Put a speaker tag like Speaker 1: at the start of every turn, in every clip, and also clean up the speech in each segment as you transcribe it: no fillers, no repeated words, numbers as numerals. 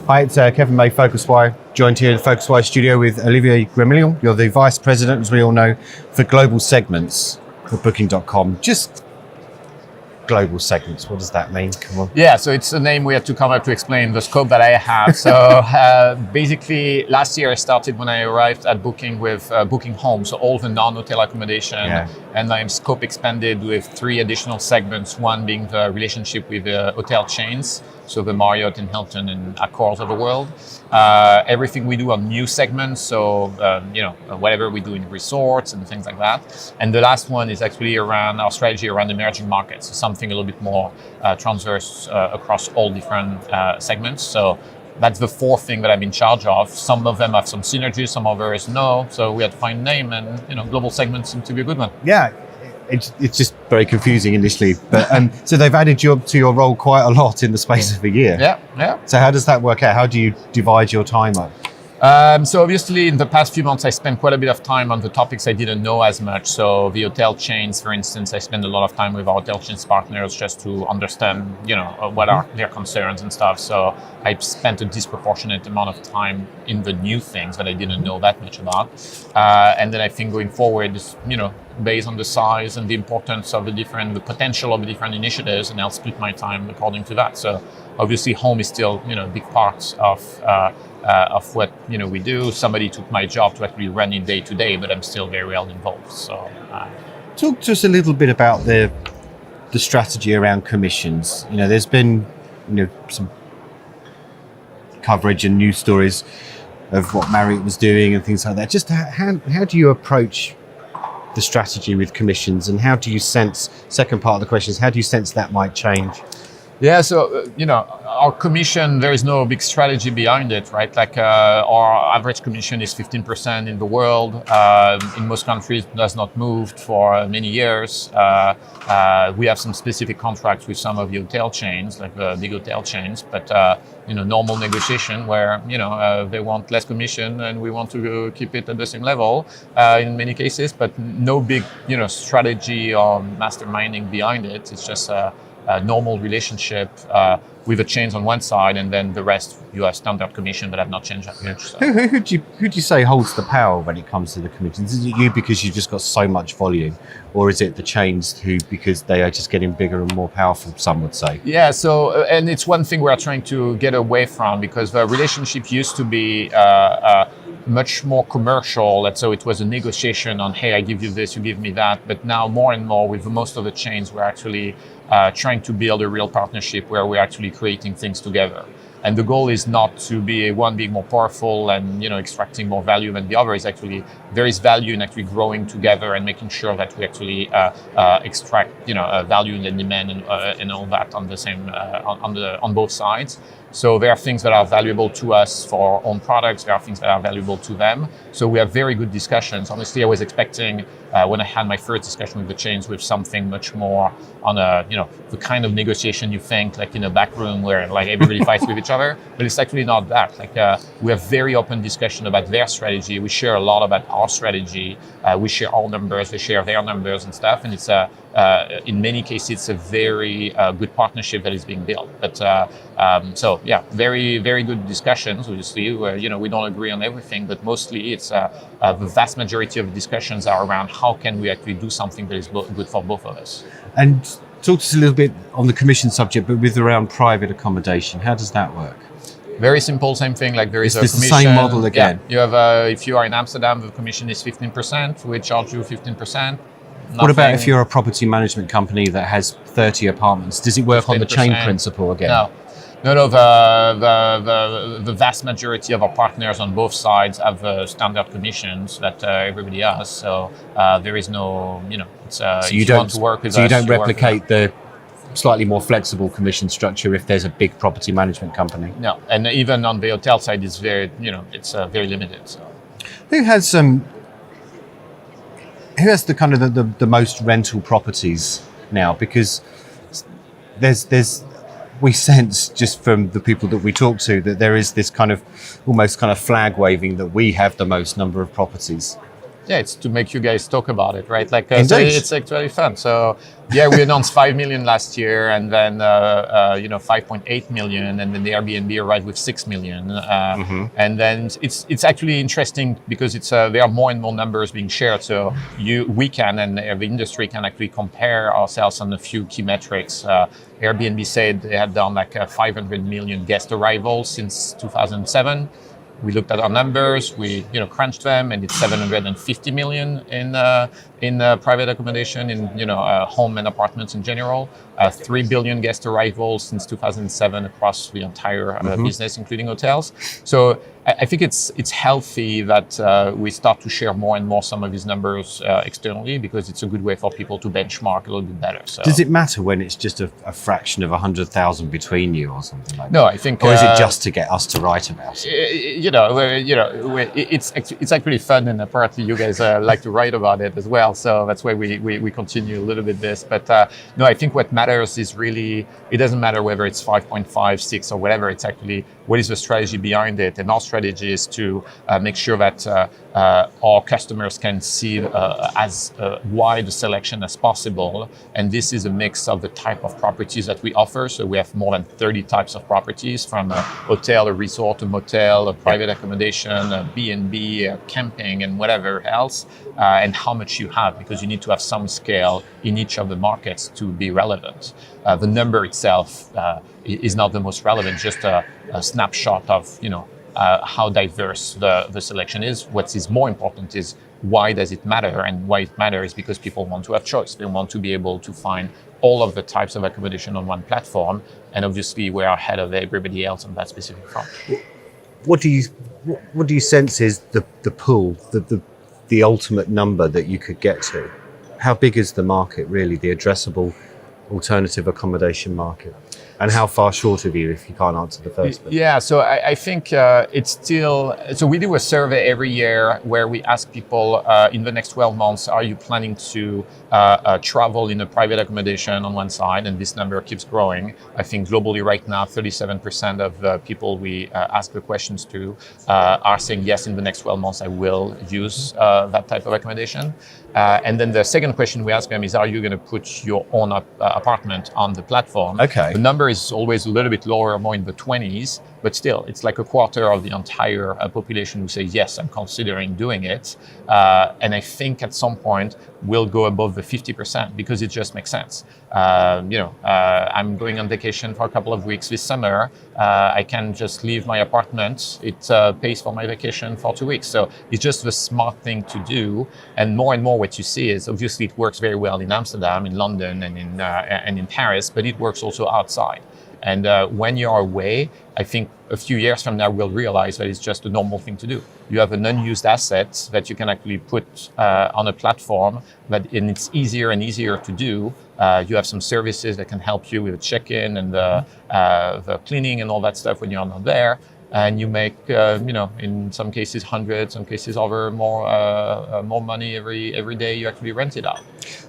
Speaker 1: Hi, it's Kevin May, PhocusWire, joined here in the PhocusWire studio with Olivier Gremillon. You're the Vice President, as we all know, for Global Segments for Booking.com. Just global segments, what does that mean? Come on.
Speaker 2: Yeah, so it's a name we had to come up to explain the scope that I have. So basically, last year I started when I arrived at Booking with Booking Home, so all the non-hotel accommodation. Yeah. And I'm scope expanded with 3 additional segments, one being the relationship with the hotel chains, so the Marriott and Hilton and Accors of the world. Everything we do on new segments, so whatever we do in resorts and things like that. And the last one is actually around our strategy around emerging markets, so something a little bit more transverse across all different segments. So that's the 4th thing that I'm in charge of. Some of them have some synergies, some others no. So we had to find a name, and global segments seem to be a good one.
Speaker 1: Yeah. It's just very confusing initially, but so they've added you to your role quite a lot in the space of a year.
Speaker 2: Yeah.
Speaker 1: So how does that work out? How do you divide your time up?
Speaker 2: So obviously in the past few months I spent quite a bit of time on the topics I didn't know as much. So the hotel chains, for instance, I spend a lot of time with our hotel chains partners just to understand, what are their concerns and stuff. So I spent a disproportionate amount of time in the new things that I didn't know that much about. And then I think going forward is, based on the size and the importance of the potential of the different initiatives, and I'll split my time according to that. So obviously home is still, a big part of what we do. Somebody took my job to actually run it day to day, but I'm still very well involved. So
Speaker 1: talk to us a little bit about the strategy around commissions. There's been some coverage and news stories of what Marriott was doing and things like that. Just how do you approach the strategy with commissions, and how do you sense, second part of the question is, how do you sense that might change?
Speaker 2: Yeah, so, our commission, there is no big strategy behind it, right? Like our average commission is 15% in the world. In most countries, it does not move for many years. We have some specific contracts with some of the hotel chains, like the big hotel chains, but normal negotiation where, they want less commission and we want to keep it at the same level in many cases, but no big, strategy or masterminding behind it. It's just a normal relationship with the chains on one side, and then the rest you have standard commission that have not changed that much. So.
Speaker 1: Who do you say holds the power when it comes to the commissions? Is it you because you've just got so much volume, or is it the chains who because they are just getting bigger and more powerful? Some would say.
Speaker 2: Yeah. So and it's one thing we are trying to get away from, because the relationship used to be much more commercial. And so it was a negotiation on, hey, I give you this, you give me that. But now more and more with most of the chains, we're actually trying to build a real partnership where we're actually creating things together. And the goal is not to be one being more powerful and extracting more value than the other. Is actually there is value in actually growing together and making sure that we actually extract value and demand and all that on the same on both sides. So there are things that are valuable to us for our own products. There are things that are valuable to them. So we have very good discussions. Honestly, I was expecting when I had my first discussion with the chains with something much more on the kind of negotiation you think like in a back room where like everybody fights with each other, but it's actually not that. Like we have very open discussion about their strategy. We share a lot about our strategy. We share our numbers. We share their numbers and stuff. And it's in many cases, it's a very good partnership that is being built. But so yeah, very, very good discussions, obviously, where, we don't agree on everything, but mostly it's the vast majority of the discussions are around how can we actually do something that is good for both of us.
Speaker 1: And talk to us a little bit on the commission subject, but with around private accommodation. How does that work?
Speaker 2: Very simple, same thing. Like there is a commission.
Speaker 1: It's the same model again.
Speaker 2: Yeah, you have if you are in Amsterdam, the commission is 15%. We charge you 15%.
Speaker 1: What about if you're a property management company that has 30 apartments? Does it work on the chain principle again?
Speaker 2: No. The vast majority of our partners on both sides have standard commissions that everybody has. So there is no, it's, so you don't want to work with us.
Speaker 1: So you don't replicate the slightly more flexible commission structure if there's a big property management company?
Speaker 2: No, and even on the hotel side, it's very, it's very limited. So
Speaker 1: who has the kind of the most rental properties now? Because there's we sense just from the people that we talk to that there is this kind of almost kind of flag waving that we have the most number of properties.
Speaker 2: Yeah, it's to make you guys talk about it, right? Like, so
Speaker 1: Indeed.
Speaker 2: it's actually fun. So, yeah, we announced 5 million last year, and then 5.8 million, and then the Airbnb arrived with 6 million, and then it's actually interesting because it's there are more and more numbers being shared. So we can and the industry can actually compare ourselves on a few key metrics. Airbnb said they had done like 500 million guest arrivals since 2007. We looked at our numbers, we crunched them, and it's 750 million in private accommodation, in home and apartments in general. 3 billion guest arrivals since 2007 across the entire business, including hotels. So I think it's healthy that we start to share more and more some of these numbers externally, because it's a good way for people to benchmark a little bit better. So.
Speaker 1: Does it matter when it's just a fraction of 100,000 between you or something like that?
Speaker 2: No, I think.
Speaker 1: Or is it just to get us to write about it?
Speaker 2: It's actually fun, and apparently you guys like to write about it as well. So that's why we continue a little bit this. But no, I think what matters is really, it doesn't matter whether it's 5.5, 6 or whatever. It's actually what is the strategy behind it. And our strategy is to make sure that our customers can see as wide a selection as possible. And this is a mix of the type of properties that we offer. So we have more than 30 types of properties, from a hotel, a resort, a motel, a private accommodation, a B&B, camping, and whatever else, and how much you have, because you need to have some scale in each of the markets to be relevant. The number itself is not the most relevant, just a snapshot of how diverse the selection is. What is more important is, why does it matter? And why it matters is because people want to have choice. They want to be able to find all of the types of accommodation on one platform. And obviously we're ahead of everybody else on that specific front.
Speaker 1: What do you sense is the pool, the ultimate number that you could get to? How big is the market, really, the addressable alternative accommodation market? And how far short of you if you can't answer the first bit?
Speaker 2: Yeah, so I think it's still, so we do a survey every year where we ask people in the next 12 months, are you planning to travel in a private accommodation on one side? And this number keeps growing. I think globally right now, 37% of people we ask the questions to are saying, yes, in the next 12 months, I will use that type of accommodation. And then the second question we ask them is, are you going to put your own apartment on the platform?
Speaker 1: Okay.
Speaker 2: The number is always a little bit lower, more in the 20s, but still, it's like a quarter of the entire population who say, yes, I'm considering doing it. And I think at some point, we'll go above the 50% because it just makes sense. I'm going on vacation for a couple of weeks this summer. I can just leave my apartment. It pays for my vacation for 2 weeks. So it's just the smart thing to do. And more what you see is, obviously it works very well in Amsterdam, in London, and in Paris, but it works also outside. And when you're away, I think a few years from now, we'll realize that it's just a normal thing to do. You have an unused asset that you can actually put on a platform, and it's easier and easier to do. You have some services that can help you with the check-in and the cleaning and all that stuff when you're not there. And you make, in some cases, hundreds, some cases over more money every day you actually rent it out.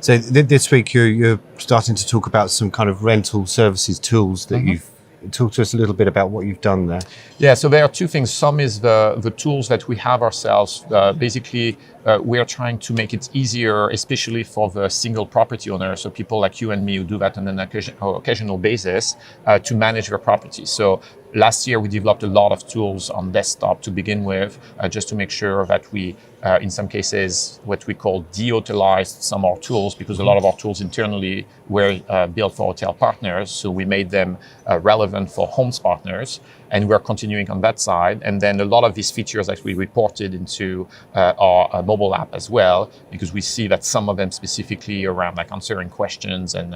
Speaker 1: So this week you're starting to talk about some kind of rental services tools that you've talked to us a little bit about what you've done there.
Speaker 2: Yeah, so there are two things. Some is the tools that we have ourselves. Basically, we are trying to make it easier, especially for the single property owner, so people like you and me who do that on an occasional basis, to manage their property. So last year, we developed a lot of tools on desktop to begin with, just to make sure that we, in some cases, what we call de-hotelized some of our tools, because a lot of our tools internally were built for hotel partners. So we made them relevant for homes partners, and we're continuing on that side. And then a lot of these features that we reported into our mobile app as well, because we see that some of them specifically around like answering questions and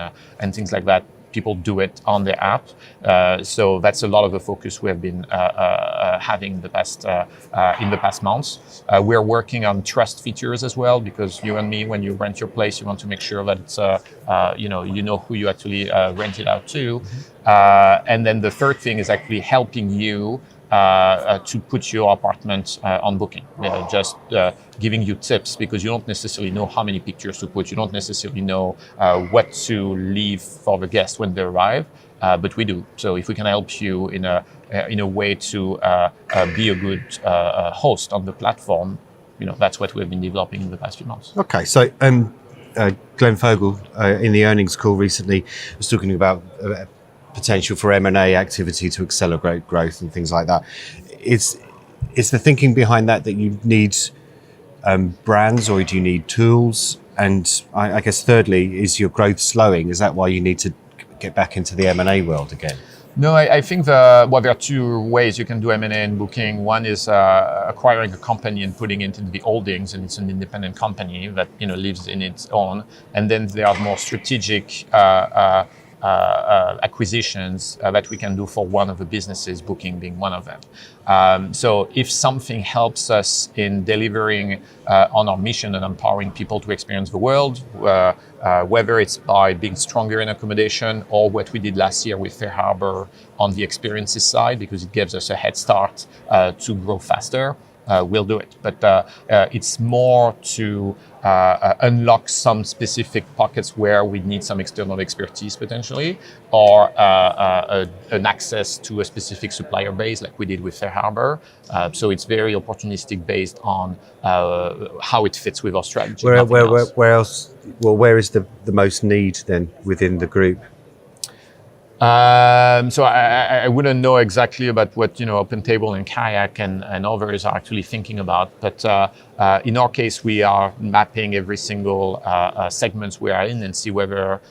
Speaker 2: things like that, people do it on the app. So that's a lot of the focus we have been having in the past months. We're working on trust features as well, because you and me, when you rent your place, you want to make sure that it's, you know who you actually rent it out to. And then the third thing is actually helping you to put your apartment on booking. Just giving you tips, because you don't necessarily know how many pictures to put. You don't necessarily know what to leave for the guests when they arrive, but we do. So if we can help you in a way to be a good host on the platform, that's what we've been developing in the past few months.
Speaker 1: Okay, so Glenn Fogel in the earnings call recently was talking about potential for M&A activity to accelerate growth and things like that. Is the thinking behind that you need brands, or do you need tools? And I guess thirdly, is your growth slowing? Is that why you need to get back into the M&A world again?
Speaker 2: No, I think there are two ways you can do M&A in booking. One is acquiring a company and putting it into the holdings, and it's an independent company that lives in its own. And then there are more strategic acquisitions that we can do for one of the businesses, booking being one of them. So if something helps us in delivering on our mission and empowering people to experience the world, whether it's by being stronger in accommodation or what we did last year with Fair Harbor on the experiences side, because it gives us a head start to grow faster, we'll do it. But it's more to unlock some specific pockets where we need some external expertise potentially, or an access to a specific supplier base like we did with Fair Harbor. So it's very opportunistic based on how it fits with our strategy.
Speaker 1: Where else? Well, where is the most need then within the group?
Speaker 2: So I wouldn't know exactly about what Open Table and Kayak and others are actually thinking about, but in our case, we are mapping every single segments we are in and see whether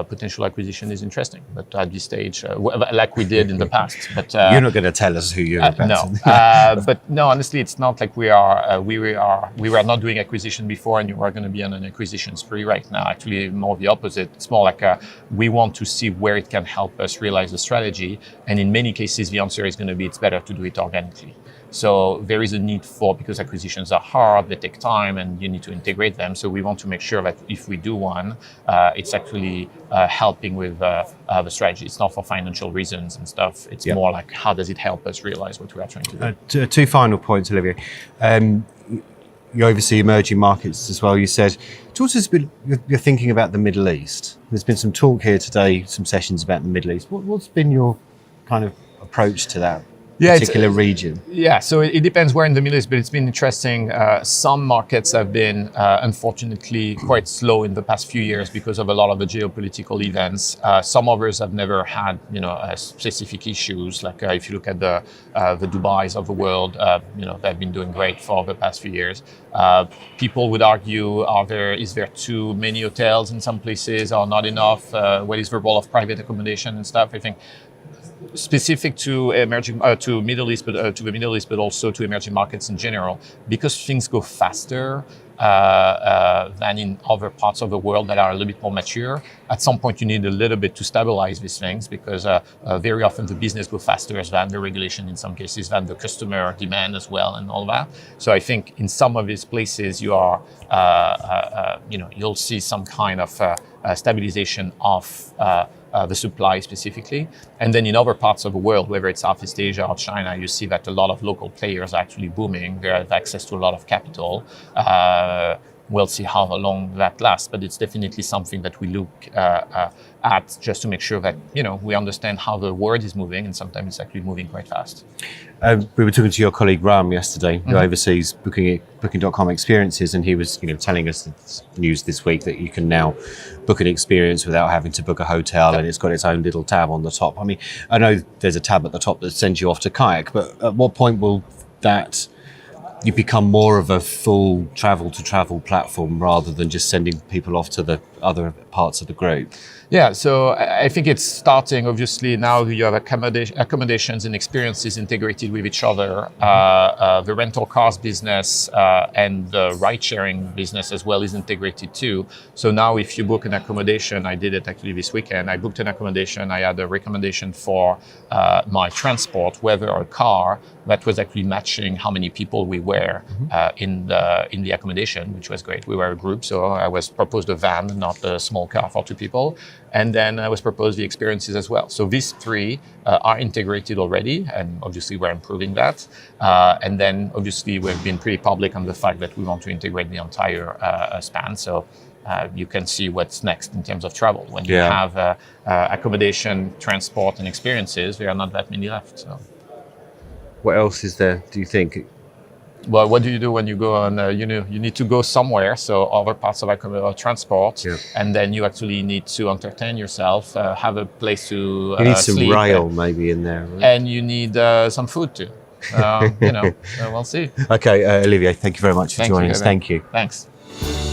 Speaker 2: potential acquisition is interesting. But at this stage, like we did in the past. But
Speaker 1: you're not going to tell us who you're about.
Speaker 2: No, but no, honestly, it's not like we were not doing acquisition before, and you are going to be on an acquisition spree right now. Actually, more the opposite. It's more like we want to see where it can help us realize the strategy, and in many cases the answer is going to be it's better to do it organically. So there is a need because acquisitions are hard, they take time, and you need to integrate them. So we want to make sure that if we do one, it's actually helping with the strategy. It's not for financial reasons and stuff. It's more like, how does it help us realize what we are trying to do?
Speaker 1: Two final points, Olivier. You oversee emerging markets as well, you said. Talk to us a bit, you're thinking about the Middle East. There's been some talk here today, some sessions about the Middle East. What's been your kind of approach to that particular region?
Speaker 2: Yeah, so it depends where in the Middle East, but it's been interesting. Some markets have been, unfortunately, quite slow in the past few years because of a lot of the geopolitical events. Some others have never had, specific issues. Like if you look at the Dubais of the world, they've been doing great for the past few years. People would argue, is there too many hotels in some places, or not enough? What is the role of private accommodation and stuff? I think specific to to Middle East, but to the Middle East, but also to emerging markets in general, because things go faster than in other parts of the world that are a little bit more mature. At some point, you need a little bit to stabilize these things, because very often the business goes faster than the regulation, in some cases, than the customer demand as well, and all that. So I think in some of these places, you are, you'll see some kind of stabilization of the supply specifically. And then in other parts of the world, whether it's Southeast Asia or China, you see that a lot of local players are actually booming. They have access to a lot of capital. We'll see how long that lasts, but it's definitely something that we look at just to make sure that, we understand how the world is moving, and sometimes it's actually moving quite fast.
Speaker 1: We were talking to your colleague Ram yesterday, who oversees Booking.com experiences, and he was, telling us the news this week that you can now book an experience without having to book a hotel, and it's got its own little tab on the top. I mean, I know there's a tab at the top that sends you off to Kayak, but at what point will you become more of a full travel platform rather than just sending people off to the other parts of the group?
Speaker 2: Yeah, so I think it's starting, obviously, now you have accommodations and experiences integrated with each other. The rental cars business and the ride-sharing business as well is integrated too. So now if you book an accommodation, I did it actually this weekend, I booked an accommodation, I had a recommendation for my transport, whether a car, that was actually matching how many people we were in the accommodation, which was great. We were a group, so I was proposed a van, not a small car for two people. And then I was proposed the experiences as well. So these three are integrated already, and obviously we're improving that. And then obviously we've been pretty public on the fact that we want to integrate the entire span. So you can see what's next in terms of travel. When you have accommodation, transport, and experiences, there are not that many left. So.
Speaker 1: What else is there, do you think?
Speaker 2: Well, what do you do when you go on? You need to go somewhere, so other parts of transport,
Speaker 1: Yeah.
Speaker 2: and then you actually need to entertain yourself, have a place to
Speaker 1: You need some
Speaker 2: sleep,
Speaker 1: rail maybe in there. Right?
Speaker 2: and you need some food too. We'll see.
Speaker 1: Okay, Olivier, thank you very much for
Speaker 2: Thank you,
Speaker 1: joining us.
Speaker 2: Kevin.
Speaker 1: Thank you.
Speaker 2: Thanks.